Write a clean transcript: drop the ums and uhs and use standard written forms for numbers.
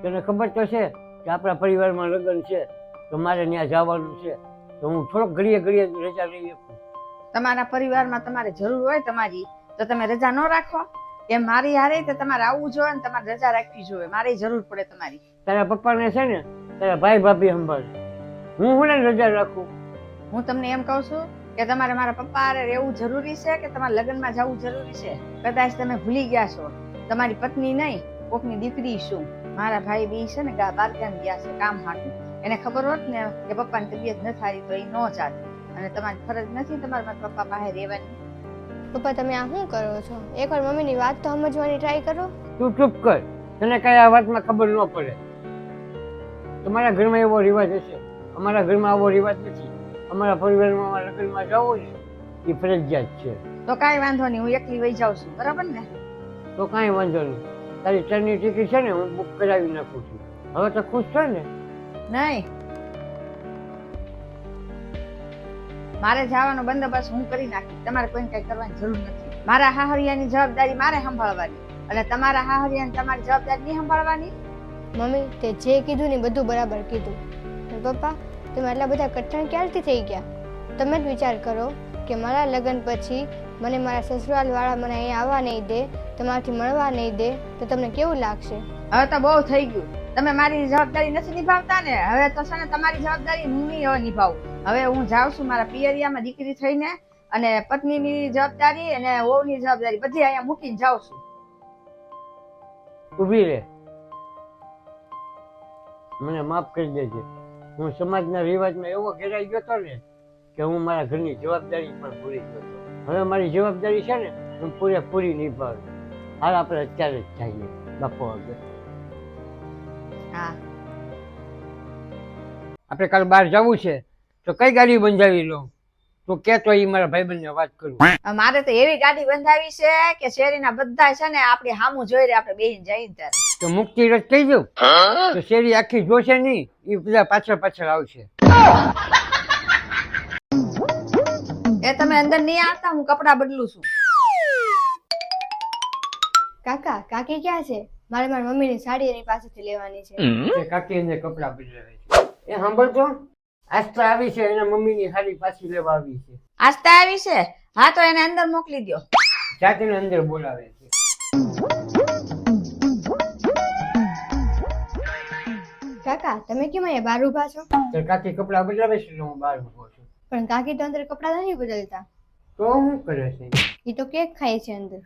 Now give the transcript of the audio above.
તને ખબર તો છે કે આપણા પરિવારમાં લગ્ન છે તો મારે ત્યાં જવાનું છે, તો હું થોડોક ઘડીએ ઘડીએ રજા લઈ શકું. તમારા પરિવારમાં તમારે જરૂર હોય તમારી તો તમે રજા ન રાખો. એ મારી હારે તો તમારે આવવું જોઈએ ને તમારે રજા રાખવી જોઈએ. મારે જરૂર પડે તમારી. તારા પપ્પાને છે ને તારા ભાઈ ભાભી સંભાળે, હું ને રજા રાખું. હું તમને એમ કહું છું કે તમારે મારા પપ્પા હારે રહેવું જરૂરી છે કે તમારે લગ્નમાં જવું જરૂરી છે? કદાચ તમે ભૂલી ગયા છો, તમારી પત્ની નહીં કોકની દીકરી શું. મારા ભાઈ બી છે ને બારગામ ગયા છે કામ હાટું. એને ખબર હોત ને કે પપ્પાની તબિયત ન સારી તો એ ન જાત. અને તમારી ફરજ નથી તમારે મારા પપ્પા પાસે રહેવાની. પપ્પા તમે આ શું કરો છો? એકવાર મમ્મીની વાત તો સમજવાની ટ્રાય કરો. તું ચૂપ કર, તને કઈ આ વાતમાં ખબર ન પડે. તમારા ઘરમાં એવો રિવાજ હશે, અમારા ઘરમાં આવો રિવાજ નથી. અમારા પરિવારમાં લગ્નમાં જવું ને એ ફરજિયાત છે. તો કાંઈ વાંધો નહીં, હું એકલી વહી જાઉં છું, બરાબર ને? તો કાંઈ વાંધો નહીં, તારી ટ્રેનની ટિકિટ છે ને હું બુક કરાવી નાખું છું. હવે તો ખુશ છે ને? નહીં, મારે જવાનો બંદોબસ્ત હું કરી નાખી. તમારે કોઈને કઈ કરવાની જરૂર નથી. મારા હાહરિયાની જવાબદારી મારે સંભાળવાની અને તમારા હાહરિયાની તમારી જવાબદારી નહીં સંભાળવાની. મમ્મી તે જે કીધું ને બધું બરાબર કીધું. પણ પપ્પા તમે આટલા બધા કઠણ ક્યારથી થઈ ગયા? તમે જ વિચાર કરો કે મારા લગ્ન પછી મને મારા સસુરાલ વાળા મને અહીંયા આવવા નહીં દે, તમારાથી મળવા નહીં દે તો તમને કેવું લાગશે? હવે તો બહુ થઈ ગયું. તમે મારી જવાબદારી નથી નિભાવતા ને, હવે તો છે ને તમારી જવાબદારી હું નહીં નિભાવું. હવે હું જાઉં છું મારા પિયરિયામાં દીકરી થઈને, અને પત્નીની જવાબદારી અને વહુની જવાબદારી બધી અહીંયા મૂકીને જાઉં છું. ઊભી રહે, મને માફ કરી દેજે. હું સમાજના રિવાજમાં એવો ઘેરાઈ ગયો હતો ને કે હું મારા ઘરની જવાબદારી પણ ભૂલી ગયો હતો. હવે મારી જવાબદારી છે ને હું પૂરેપૂરી નિભાવું. હાલ આપણે અત્યારે જ જઈએ બાપુ આગળ. હા, આપણે કાલ બહાર જવું છે તો કઈ ગાડી બંધાવી લઉં? તો કેતો એ મારા ભાઈબંધને વાત કરું. મારે તો એવી ગાડી બંધાવી છે કે શેરીના બધા છે ને આપણી સામું જોઈ રહે, આપણે બેહીને જઈએ ત્યારે. તો મુક્તિ રથ કહી દઉં તો શેરી આખી જોશે નહીં, એ બધા પાછળ પાછળ આવશે. એ તમે અંદર નહીં આવતા, હું કપડા બદલું છું. કાકા કાકી ક્યાં છે? મારે મારી મમ્મીની સાડી એની પાસેથી લેવાની છે. એ કાકી એને કપડા બદલાવે છે. એ સાંભળતો, આસ્થા આવી છે એના મમ્મીની સાડી પાછી લેવા આવી છે. આસ્તા આવી છે? હા તો એને અંદર મોકલી દો. જાતિને અંદર બોલાવે છે. કાકા તમે કેમ અહીંયા બહાર ઊભા છો? તો કાકી કપડા બદલાવે છે એટલે હું બહાર ઊભો છું. પણ કાકી તો અંદર કપડા નથી બદલતા. તો શું કરે છે? એ તો કેક ખાય છે અંદર.